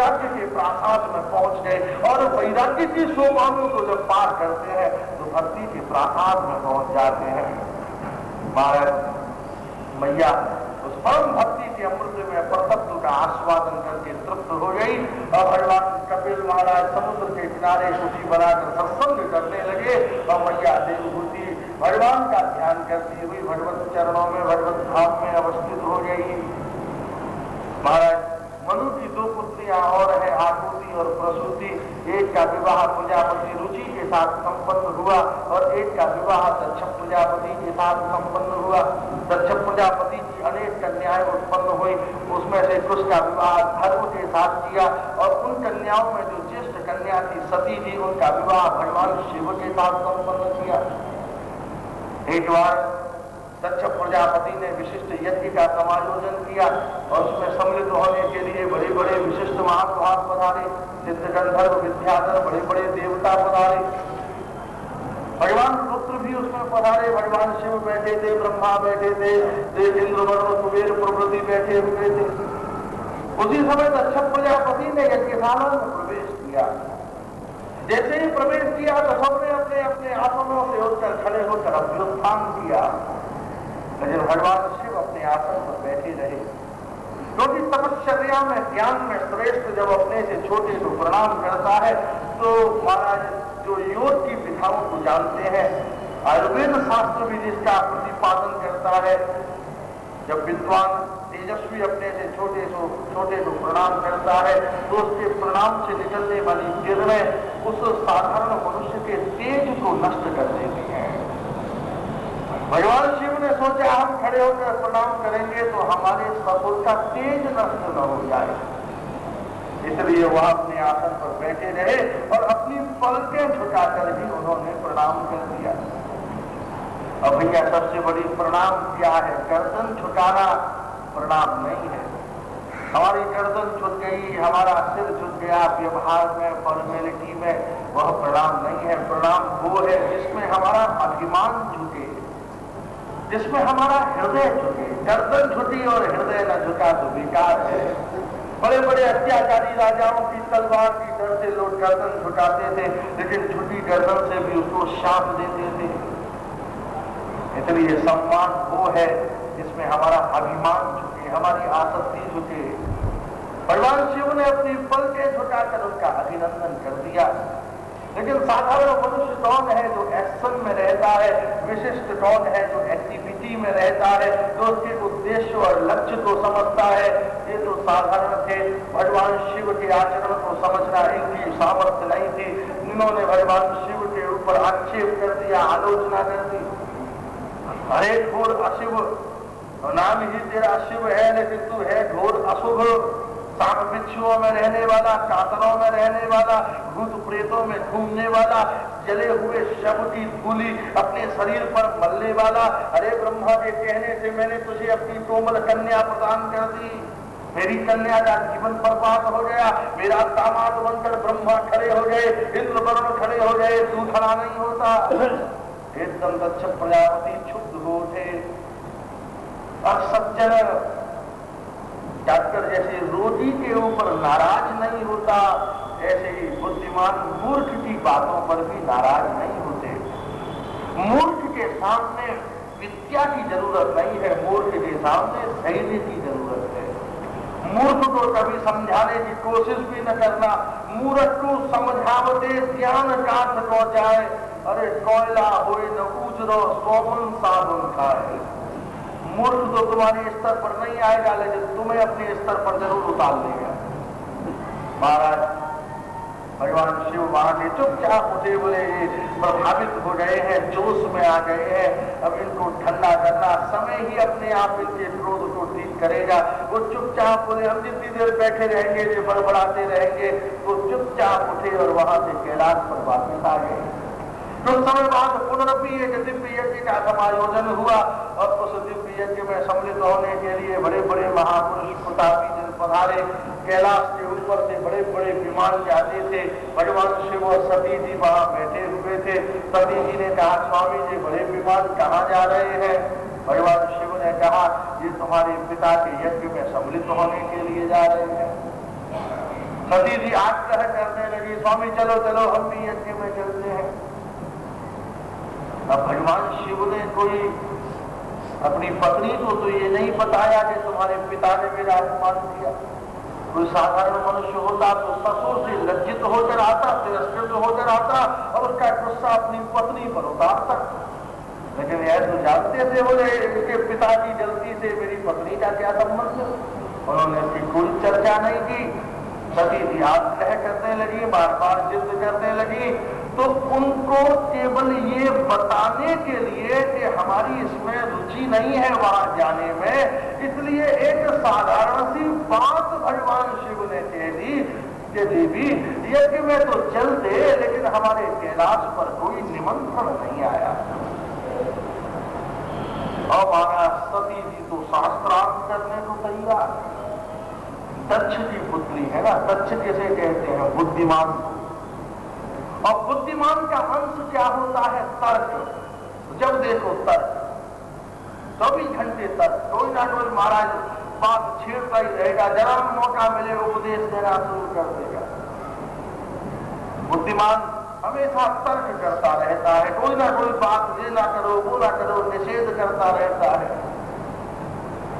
वैराग्य के प्रासाद में पहुंच गए और वैराग्य की सोपानों को जब पार करते हैं तो भक्ति के प्रासाद में पहुंच जाते हैं। महाराज मैया उस परम भक्ति के अमृत में परतत्व का आस्वादन करके तृप्त हो गई और भगवान कपिल महाराज समुद्र के किनारे कुटी बनाकर सत्संग करने लगे और मैया देवभूति भगवान का ध्यान करती हुई भगवत चरणों में भगवत धाम में अवस्थित हो गई। महाराज मनु की दो पुत्रियां और है आकृति और प्रसूति। एक का विवाह प्रजापति रुचि के साथ संपन्न हुआ और एक का विवाह दक्ष प्रजापति के साथ संपन्न हुआ। दक्ष प्रजापति की अनेक कन्याएं उत्पन्न हुई, उसमें से कुछ का विवाह धर्म के साथ किया और उन कन्याओं में जो ज्येष्ठ कन्या थी सती जी, उनका विवाह भगवान शिव के साथ संपन्न किया। एक बार दक्ष प्रजापति ने विशिष्ट यज्ञ का समायोजन किया और उसमें सम्मिलित होने के लिए बड़े बड़े विशिष्ट महानुभाव पधारे, सिद्ध गंधर्व विद्याधर बड़े बड़े देवता पधारे, भगवान रुद्र भी उसमें पधारे, भगवान शिव बैठे थे, ब्रह्मा बैठे थे, देव इंद्र वरुण कुबेर प्रभृति बैठे हुए थे। उसी समय दक्ष प्रजापति ने यज्ञशाला में प्रवेश किया। जैसे ही प्रवेश किया तो सबने अपने अपने आसनों से उठकर खड़े होकर अभ्युत्थान किया, लेकिन भगवान शिव अपने आसन पर बैठे रहे, क्योंकि तपश्चर्या में ज्ञान में श्रेष्ठ जब अपने से छोटे को प्रणाम करता है तो महाराज जो योग की विधाओं को जानते हैं, आयुर्वेद शास्त्र भी जिसका प्रतिपादन करता है, जब विद्वान तेजस्वी अपने से छोटे को प्रणाम करता है तो उसके प्रणाम से निकलने वाली किरणें उस साधारण मनुष्य के तेज को नष्ट कर देती हैं। भगवान शिव ने सोचा हम खड़े होकर प्रणाम करेंगे तो हमारे सपुर का तेज नष्ट न हो जाए, इसलिए वह अपने आसन पर बैठे रहे और अपनी पलकें झुकाकर ही उन्होंने प्रणाम कर दिया। अब भैया सबसे बड़ी प्रणाम क्या है? गर्दन झुकाना प्रणाम नहीं है। हमारी गर्दन झुक गई, हमारा सिर झुक गया व्यवहार में, फॉर्मेलिटी में, वह प्रणाम नहीं है। प्रणाम वो है जिसमें हमारा अभिमान झुके, जिसमें हमारा हृदय झुके। गर्दन झुकी और हृदय न झुका तो बेकार है। बड़े बड़े अत्याचारी राजाओं की तलवार की डर से लोग गर्दन झुकाते थे, लेकिन झुकी गर्दन से भी उसको शाप देते थे। इसलिए सम्मान वो है जिसमें हमारा अभिमान झुके, हमारी आसक्ति झुके। भगवान शिव ने अपनी पलकें झुकाकर उनका अभिनंदन कर दिया। लेकिन साधारण मनुष्य कौन है जो एक्शन में रहता है, विशिष्ट कौन है जो एक्टिविटी में रहता है, जो उसके उद्देश्य और लक्ष्य को समझता है। ये जो साधारण थे, भगवान शिव के आचरण को समझना इनकी सामर्थ्य नहीं थी। इन्होंने भगवान शिव के ऊपर आक्षेप कर दिया, आलोचना कर दी। अरे घोर अशुभ, नाम ही तेरा शिव है लेकिन तू है घोर अशुभ। सांप बिच्छुओं में रहने वाला, कातरों में रहने वाला, भूत प्रेतों में घूमने वाला, जले हुए शव की धूली अपने शरीर पर मलने वाला। अरे ब्रह्मा के कहने से मैंने तुझे अपनी कोमल कन्या प्रदान कर दी, मेरी कन्या का जीवन बर्बाद हो गया। मेरा दामाद बनकर ब्रह्मा खड़े हो गए, इंद्र वरुण खड़े हो गए, तू खड़ा नहीं होता। एकदम दक्ष प्रजापति क्षुब्ध हो उठे और सज्जन डॉक्टर जैसे रोगी के ऊपर नाराज नहीं होता, ऐसे ही बुद्धिमान मूर्ख की बातों पर भी नाराज नहीं होते। मूर्ख के सामने विद्या की जरूरत नहीं है, मूर्ख के सामने धैर्य की जरूरत है। मूर्ख को कभी समझाने की कोशिश भी न करना। मूर्ख को समझावते ज्ञान काट को जाए। अरे कोयला होए न उजरो सोमन साबुन खाए। मूर्ख तो तुम्हारे स्तर पर नहीं आएगा, लेकिन तुम्हें अपने स्तर पर जरूर उतार देगा। महाराज भगवान शिव वहां के चुपचाप उठे, बोले प्रभावित हो गए हैं, जोश में आ गए हैं, अब इनको ठंडा करना समय ही अपने आप इनके क्रोध को ठीक करेगा। वो चुपचाप बोले हम जितनी देर बैठे रहेंगे ये बड़बड़ाते रहेंगे। वो चुपचाप उठे और वहां से कैलाश पर वापस आ गए। कुछ समय बाद पुनरपि एक दिव्य यज्ञ का समायोजन हुआ और उस दिव्य यज्ञ में सम्मिलित होने के लिए बड़े बड़े महापुरुष प्रतापी जन पधारे। कैलाश के ऊपर से बड़े बड़े विमान जाते थे। भगवान शिव और सती जी वहां बैठे हुए थे। सती जी ने कहा स्वामी जी बड़े विमान कहाँ जा रहे हैं? भगवान शिव ने कहा ये तुम्हारे पिता के यज्ञ में सम्मिलित होने के लिए जा रहे हैं। सती जी आग्रह करने लगी, स्वामी चलो चलो हम भी यज्ञ में चलते हैं। अब भगवान शिव ने कोई अपनी पत्नी को तो ये नहीं बताया कि तुम्हारे पिता ने मेरा अपमान किया। कोई साधारण मनुष्य होता तो ससुर से लज्जित होकर आता, तिरस्कृत होकर आता और उसका गुस्सा अपनी पत्नी पर उतारता। लेकिन यह तो जानते थे बोले इसके पिता की गलती से मेरी पत्नी का क्या संबंध। उन्होंने इसकी कोई चर्चा नहीं की। सती जी आग्रह करने लगी, बार बार जिद करने लगी, तो उनको केवल ये बताने के लिए कि हमारी इसमें रुचि नहीं है वहां जाने में, इसलिए एक साधारण सी बात भगवान शिव ने कह दी कि देवी यज्ञ में तो चलते लेकिन हमारे कैलाश पर कोई निमंत्रण नहीं आया। अब आना सती जी तो शास्त्रार्थ करने को तैयार। दक्ष की पुत्री है ना, दक्ष किसे कहते हैं? बुद्धिमान। और बुद्धिमान का अंश क्या होता है? तर्क। जब देखो तर्क, 24 घंटे तक कोई ना कोई महाराज बात छेड़ता ही रहेगा, जरा मौका मिले उपदेश देना शुरू कर देगा। बुद्धिमान हमेशा तर्क करता रहता है, कोई ना कोई बात ये ना करो वो ना करो निषेध करता रहता है।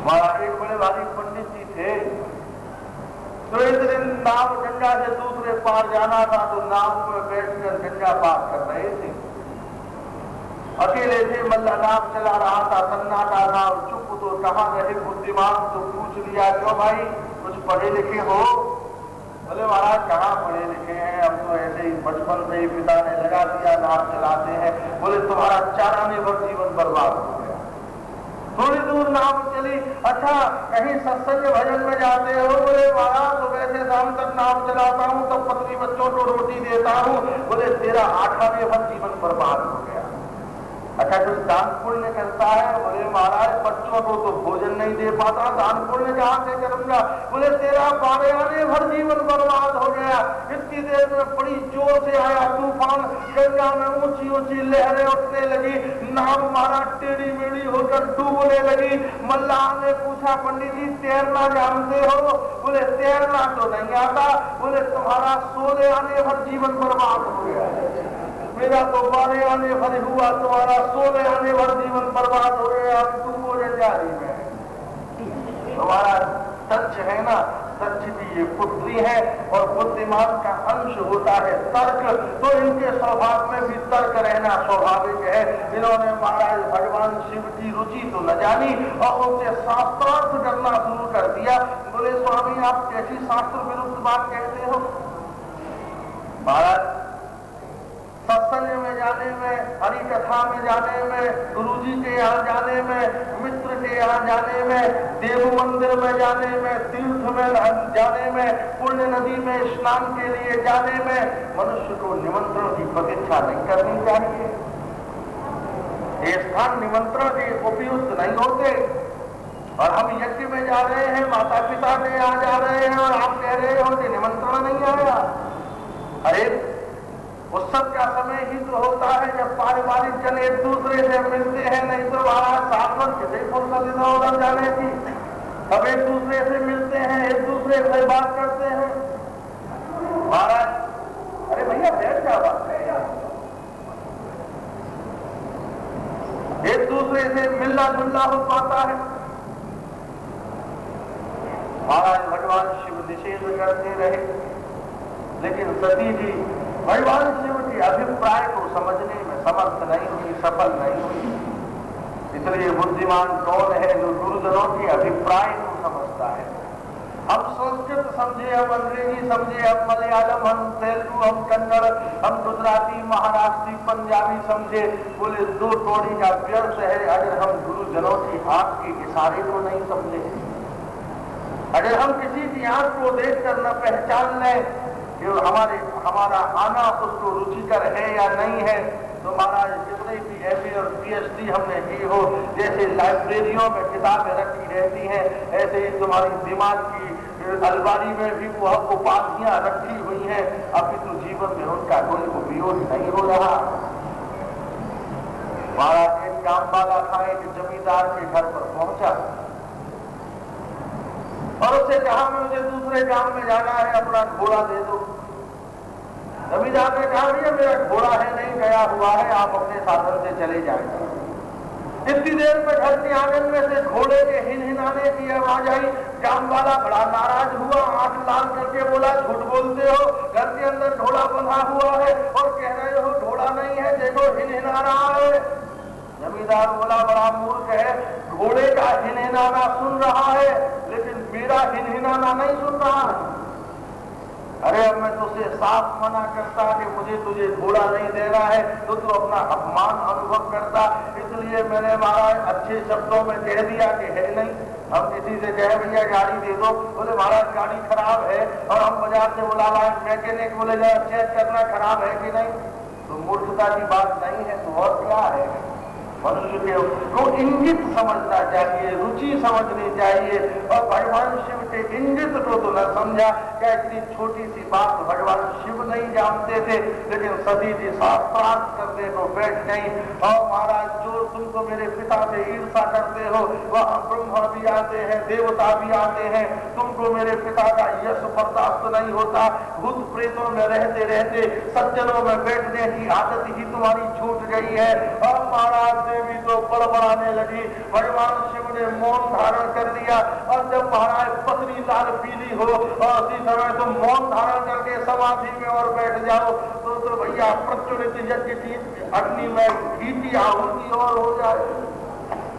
महाराज एक बड़े भारी पंडित जी थे, तो एक दिन नाव गंगा से दूसरे पार जाना था, तो नाव में बैठकर गंगा पार कर रहे थे। अकेले थे, मल्ला नाव चला रहा था, सन्नाटा था और चुप। तो कहाँ रहे बुद्धिमान, तो पूछ लिया क्यों भाई कुछ पढ़े लिखे हो? बोले महाराज कहाँ पढ़े लिखे हैं, हम तो ऐसे ही बचपन से ही पिता ने लगा दिया, नाव चलाते हैं। बोले तुम्हारा 4 आने भर जीवन बर्बाद हो गया। थोड़ी दूर नाव चली, अच्छा कहीं सत्संग भजन में जाते हो? बोले महाराज सुबह से शाम तक नाव चलाता हूँ, तब पत्नी बच्चों को रोटी देता हूँ। बोले तेरा 8 आने भर जीवन बर्बाद हो गया। अच्छा कुछ दान पुण्य करता है? बोले महाराज बच्चों को तो भोजन नहीं दे पाता, दान पुण्य कहाँ से करूंगा? बोले तेरा 12 आने भर जीवन बर्बाद हो गया। इतनी देर में बड़ी जोर से आया तूफान, गंगा में ऊंची ऊंची लहरें उठने लगी, नाव महाराज टेढ़ी मेढ़ी होकर डूबने लगी। मल्लाह ने पूछा पंडित जी तैरना जानते हो? बोले तैरना तो नहीं आता। बोले तुम्हारा 16 आने भर जीवन बर्बाद हो गया। मेरा तो 12 आने भर हुआ, तुम्हारा 16 आने भर जीवन बर्बाद हो गया। तुम वो जारी में तुम्हारा सच है ना, सच की ये पुत्री है और बुद्धिमान का अंश होता है तर्क। तो इनके स्वभाव में भी तर्क रहना स्वाभाविक है। इन्होंने महाराज भगवान शिव की रुचि तो न जानी और उनसे शास्त्रार्थ करना शुरू कर दिया। बोले स्वामी आप कैसी शास्त्र विरुद्ध बात कहते हो? महाराज सत्संग में जाने में, हरि कथा में जाने में, गुरुजी के यहाँ जाने में, मित्र के यहाँ जाने में, देव मंदिर में जाने में, तीर्थ में जाने में, पुण्य नदी में स्नान के लिए जाने में मनुष्य को निमंत्रण की प्रतीक्षा नहीं करनी चाहिए। ये स्थान निमंत्रण के उपयुक्त नहीं होते। और हम यज्ञ में जा रहे हैं, माता पिता के यहाँ जा रहे हैं और आप कह रहे हो कि निमंत्रण नहीं आया। अरे उत्सव का समय ही तो होता है जब पारिवारिक जन एक दूसरे से मिलते हैं, नहीं तो महाराज साधन किसी फुर्सत इधर उधर जाने की। अब एक दूसरे से मिलते हैं, एक दूसरे से बात करते हैं। महाराज अरे भैया बैठ जाओ, एक दूसरे से मिलना जुलना हो पाता है। महाराज भगवान शिव निषेध करते रहे, लेकिन सती जी भगवान शिव के अभिप्राय को समझने में समर्थ नहीं हुई, सफल नहीं हुई। इसलिए बुद्धिमान कौन है? जो गुरुजनों के अभिप्राय को समझता है। हम संस्कृत समझे, हम अंग्रेजी समझे, हम मलयालम, हम तेलुगु, हम कन्नड़, हम गुजराती, महाराष्ट्री, पंजाबी समझे, बोले 2 कौड़ी का व्यर्थ है अगर हम गुरुजनों की आंख के इशारे को नहीं समझे। अगर हम किसी की आंख को देखकर न पहचान लें कि हमारा आना उसको रुचिकर है या नहीं है, तो महाराज जितने भी MA और PhD हमने की हो, जैसे लाइब्रेरियों में किताबें रखी रहती हैं, ऐसे ही तुम्हारी दिमाग की अलमारी में भी वो उपाधियां रखी हुई हैं, अभी तो जीवन में उनका कोई उपयोग नहीं हो रहा। महाराज एक काम वाला था, एक जमींदार के घर पर पहुंचा। और उससे कहा मुझे दूसरे गांव में जाना है, अपना घोड़ा दे दो। जमींदार ने कहा भैया मेरा घोड़ा है नहीं, गया हुआ है, आप अपने साधन से चले जाएंगे। इतनी देर में घर के आंगन में से घोड़े के हिनहिनाने की आवाज आई। गांव वाला बड़ा नाराज हुआ, आंख लाल करके बोला झूठ बोलते हो, घर के अंदर घोड़ा बंधा हुआ है और कह रहे हो घोड़ा नहीं है, देखो हिनहिना रहा है। जमींदार बोला बड़ा मूर्ख है, घोड़े का हिनहिनाना सुन रहा है लेकिन मेरा हिनहिनाना नहीं सुन रहा है। अरे अब मैं तुझसे साफ मना करता कि मुझे तुझे घोड़ा नहीं देना है तो तू अपना अपमान अनुभव करता, इसलिए मैंने महाराज अच्छे शब्दों में कह दिया कि है नहीं। हम किसी से कहे भैया गाड़ी दे दो, बोले महाराज गाड़ी खराब है, और हम बाजार से बुला लाए मैकेनिक, बोले जरा चेक करना खराब है कि नहीं। तो मूर्खता की बात नहीं है तो और क्या है। मनुष्य को इंगित समझना चाहिए, रुचि समझनी चाहिए, और भगवान शिव के इंगित को तो न समझा। क्या इतनी छोटी सी बात भगवान शिव नहीं जानते थे, लेकिन सती जी शास्त्रार्थ करने को बैठ गई। और महाराज जो तुमको मेरे पिता से ईर्षा करते हो, वहाँ ब्रह्मा भी आते हैं, देवता भी आते हैं, तुमको मेरे पिता का यश बर्दाश्त नहीं होता। भूत प्रेतों में रहते रहते सज्जनों में बैठने की आदत ही तुम्हारी छूट गई है। और महाराज देवी तो बड़बड़ाने लगी। भगवान शिव ने मौन धारण कर लिया, और जब महाराज पत्नी लाल पीली हो और उसी समय तुम मौन धारण करके समाधि में और बैठ जाओ तो भैया प्रज्वलित यज्ञ की अग्नि में घी की आहुति और हो जाए।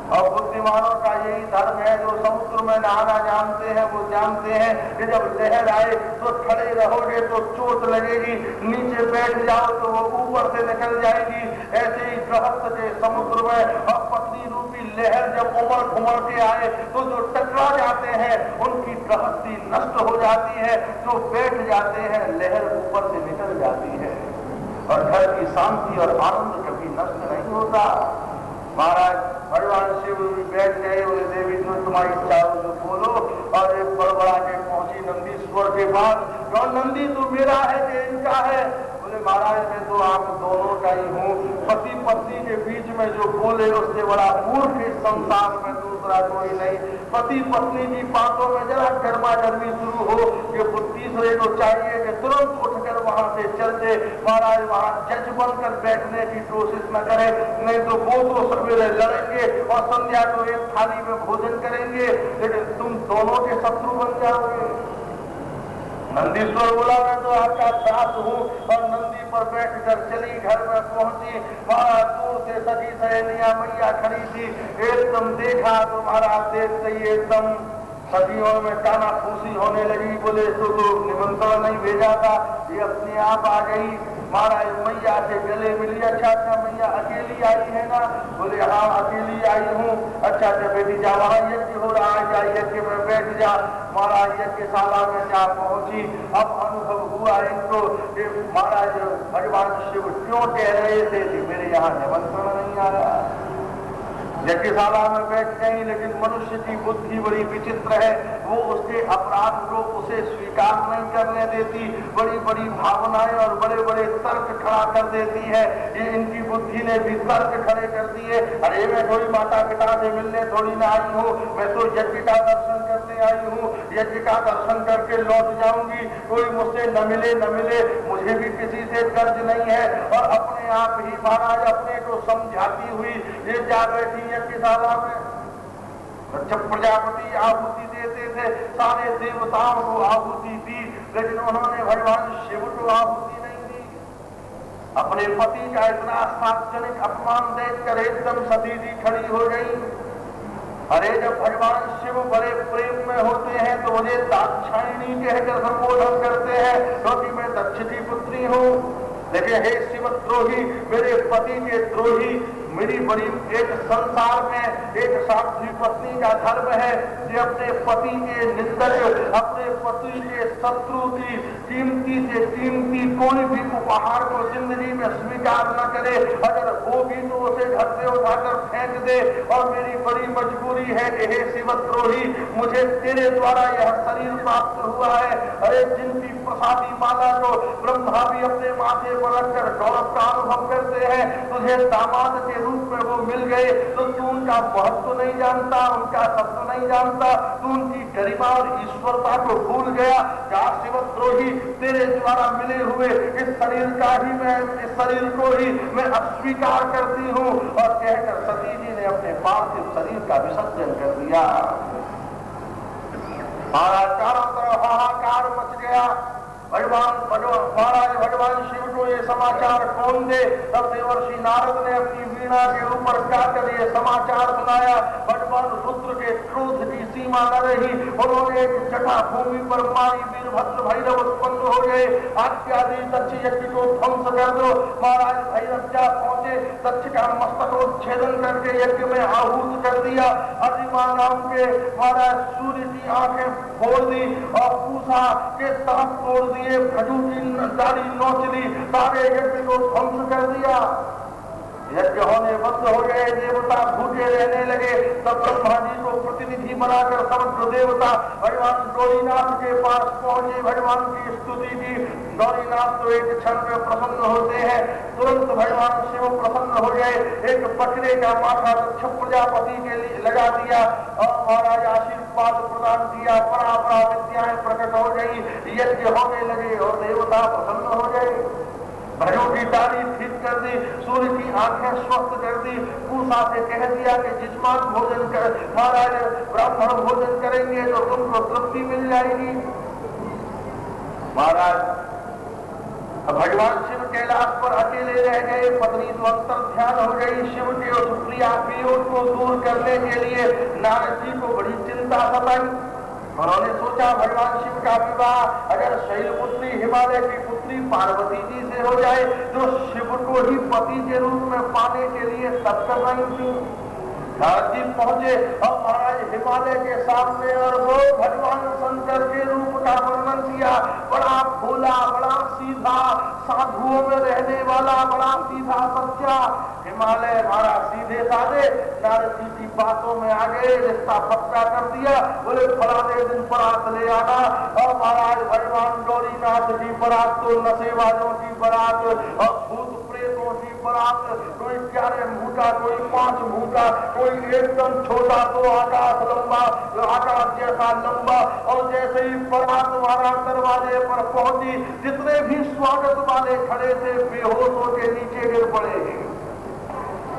और बुद्धिमानों का यही धर्म है, जो समुद्र में नहाना जानते हैं वो जानते हैं कि जब लहर आए तो खड़े रहोगे तो चोट लगेगी, नीचे बैठ जाओ तो वो ऊपर से निकल जाएगी। ऐसे ही गृहस्थ के समुद्र में और पत्नी रूपी लहर जब उमड़ घुमड़ के आए तो जो टकरा जाते हैं उनकी गृहस्थी नष्ट हो जाती है, जो बैठ जाते हैं लहर ऊपर से निकल जाती है, और घर की शांति और आनंद कभी नष्ट नहीं होता। महाराज भगवान शिव भी बैठ गए, बोले देवी जो तुम्हारी इच्छा हो जो बोलो। और एक बड़बड़ा के पहुंची नंदीश्वर के पास, कौन नंदी तू मेरा है कि इनका है? बोले महाराज मैं तो आप दोनों का ही हूँ। पति पत्नी के बीच में जो बोले उससे बड़ा मूर्ख इस संसार में दूसरा कोई नहीं। पति पत्नी की बातों में जरा गर्मा गर्मी शुरू हो कि तीसरे को चाहिए कि तुरंत उठकर वहां से चल दे। महाराज वहां जज बनकर बैठने की कोशिश न करे, नहीं तो वो तो सवेरे लड़ेंगे और संध्या को एक थाली में भोजन करेंगे, लेकिन तुम दोनों के शत्रु बन जाओगे। नंदीश्वर बोला मैं तो आपका दास हूँ, और नंदी पर बैठकर चली घर में पहुंची। वहां दूर से सजी सहेलियां मैया खड़ी थी, एकदम देखा तो महाराज देखते ही एकदम सदियों में काना फूसी होने लगी। बोले तो निमंत्रण नहीं भेजा था, ये अपने आप आ गई। महाराज मैया से गले मिली, अच्छा अच्छा मैया अकेली आई है ना? बोले हाँ अकेली आई हूँ। अच्छा अच्छा बेटी जा, वहां यज्ञ हो रहा है, जा यज्ञ में बैठ जा। महाराज यज्ञशाला में जा पहुंची। अब अनुभव हुआ इनको कि महाराज भगवान शिव क्यों कह रहे थे कि मेरे यहाँ निमंत्रण नहीं आ रहा। यज्ञशाला में बैठ गई, लेकिन मनुष्य की बुद्धि बड़ी विचित्र है, वो उसके अपराध को उसे स्वीकार नहीं करने देती, बड़ी बड़ी भावनाएं और बड़े बड़े तर्क खड़ा कर देती है। ये इनकी बुद्धि ने भी तर्क खड़े कर दिए। अरे मैं थोड़ी माता पिता से मिलने थोड़ी ना आई हूँ, मैं तो यज्ञ का दर्शन करने आई हूँ, यज्ञ का दर्शन करके लौट जाऊंगी। कोई मुझसे न मिले न मिले, मुझे भी किसी से कर्ज नहीं है। और अपने आप ही महाराज अपने को समझाती हुई ये जा बैठी यज्ञशाला में। जब प्रजापति आहुति देते थे सारे देवताओं को आहुति दी, लेकिन उन्होंने भगवान शिव को आहुति नहीं दी। अपने पति का इतना सार्वजनिक अपमान देखकर एकदम सती जी खड़ी हो गई। अरे जब भगवान शिव बड़े प्रेम में होते हैं तो मुझे दाक्षायणी कहकर संबोधन करते हैं, क्योंकि मैं दक्ष की पुत्री हूँ। लेकिन हे शिवद्रोही, मेरे पति के द्रोही, मेरी बड़ी एक संसार में एक साध्वी पत्नी का धर्म है कि अपने पति के निंदक, अपने पति के शत्रु की कीमती से कीमती कोई भी उपहार को जिंदगी में स्वीकार न करे। अगर वो भी तो उसे घर से उठाकर फेंक दे। और मेरी बड़ी मजबूरी है कि हे शिवद्रोही, मुझे तेरे द्वारा यह शरीर प्राप्त हुआ है। अरे जिनकी प्रसादी माला को ब्रह्मा भी अपने माथे पर रखकर गौरव का अनुभव करते हैं, तुझे दामाद के रूप में वो मिल गए तो तू उनका महत्व नहीं जानता, उनका सत्व नहीं जानता, तू उनकी गरिमा और ईश्वरता को भूल गया। क्या शिवद्रोही, तेरे द्वारा मिले हुए इस शरीर का ही मैं, इस शरीर को ही मैं अस्वीकार करती हूँ। और कहकर सती जी ने अपने पार्थिव शरीर का विसर्जन कर दिया। महाराज चारों तरफ हाहाकार मच गया। महाराज भगवान शिव को ये समाचार कौन दे? तब देवर्षि नारद ने अपनी वीणा के ऊपर गाकर ये समाचार सुनाया। भगवान रुद्र के क्रोध की सीमा न रही, उन्होंने एक जटा भूमि पर मारी, वीरभद्र भैरव उत्पन्न हो गए। आज्ञा दी दक्ष यज्ञ को ध्वंस कर दो। महाराज भैरव जा पहुंचे, दक्ष का मस्तकोच्छेदन करके यज्ञ में आहूत कर दिया। अधिमा नाम के महाराज सूर्य की आंखें फोड़ दी और पूसा के दांत तोड़ दिए, खजू की दाढ़ी नोच ली, सारे यज्ञ को ध्वंस कर दिया। यज्ञ होने बंद हो गए, देवता भूखे रहने लगे। तब ब्रह्मा जी को प्रतिनिधि बनाकर समग्र देवता भगवान गौरीनाथ के पास पहुंचे, भगवान की स्तुति की। गौरीनाथ तो एक क्षण में प्रसन्न होते हैं, तुरंत भगवान शिव प्रसन्न हो गए। एक बकरे का माथा दक्ष प्रजापति के लिए लगा दिया और महाराज आशीर्वाद प्रदान किया। बड़ा बड़ा विद्याएं प्रकट हो गई, यज्ञ होने लगे और देवता प्रसन्न हो गए। भैरों की दाढ़ी ठीक कर दी, सूर्य की आंखें स्वस्थ कर दी। पूसा से कह दिया कि जिस्मान भोजन कर, महाराज ब्राह्मण भोजन करेंगे तो तुमको तृप्ति मिल जाएगी। महाराज भगवान शिव कैलाश पर अकेले रह गए, पत्नी तो अंतर ध्यान हो गई। शिव के उस प्रिया वियोग को दूर करने के लिए नारद जी को बड़ी चिंता सताई। उन्होंने सोचा भगवान शिव का विवाह अगर शैलपुत्री हिमालय की पुत्री पार्वती जी से हो जाए तो शिव को ही पति के रूप में पाने के लिए तत्पर नहीं थी। नारद जी पहुंचे और महाराज हिमालय के सामने और वो भगवान शंकर के रूप का वर्णन किया। बड़ा भोला, बड़ा सीधा, साधुओं में रहने वाला, बड़ा सीधा सच्चा हिमालय, महाराज सीधे साधे नारद जी की बातों में आ गए, रिश्ता पक्का कर दिया। बोले फलाने दिन बारात ले आना। और महाराज भगवान गौरीनाथ की बारात तो नशेबाजों की बारात और भूत प्रेतों की बारात, कोई 11 मुंह का, कोई 5 मुंह का, कोई एकदम छोटा तो आकाश लंबा, आकाश जैसा लंबा। और जैसे ही बारात महाराज दरवाजे पर पहुंची, जितने भी स्वागत वाले खड़े थे बेहोश होकर नीचे गिर पड़े।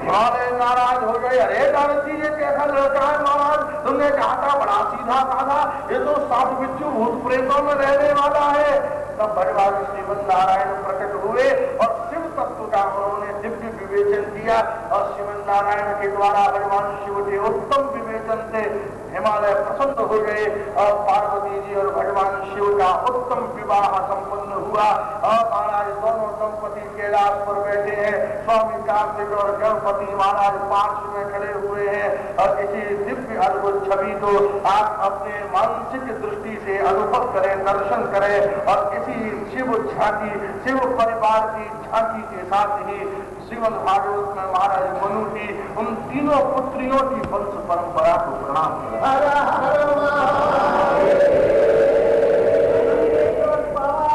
हिमालय नाराज हो गए। अरे नारद जी ये कैसा लड़का है महाराज, तुमने कहा था बड़ा सीधा साधा, ये तो साधु बिच्छू भूत प्रेतों में रहने वाला है। तब भगवान श्रीमन नारायण प्रकट हुए और शिव तत्व का उन्होंने दिव्य विवेचन किया। और श्रीमन नारायण के द्वारा भगवान शिव के उत्तम विवेचन से हिमालय प्रसन्न हो गए और पार्वती जी और भगवान शिव का उत्तम विवाह संपन्न हुआ। और महाराज दोनों दंपति कैलाश पर बैठे हैं, स्वामी कार्तिक और गणपति महाराज पार्श्व में खड़े हुए हैं। और इसी दिव्य अद्भुत छवि को आप अपने मानसिक दृष्टि से अनुभव करें, दर्शन करें। और इसी शिव झांकी, शिव परिवार की झांकी के साथ ही श्रीमद् भागवत में महाराज मनु की उन तीनों पुत्रियों की वंश परंपरा को प्रणाम।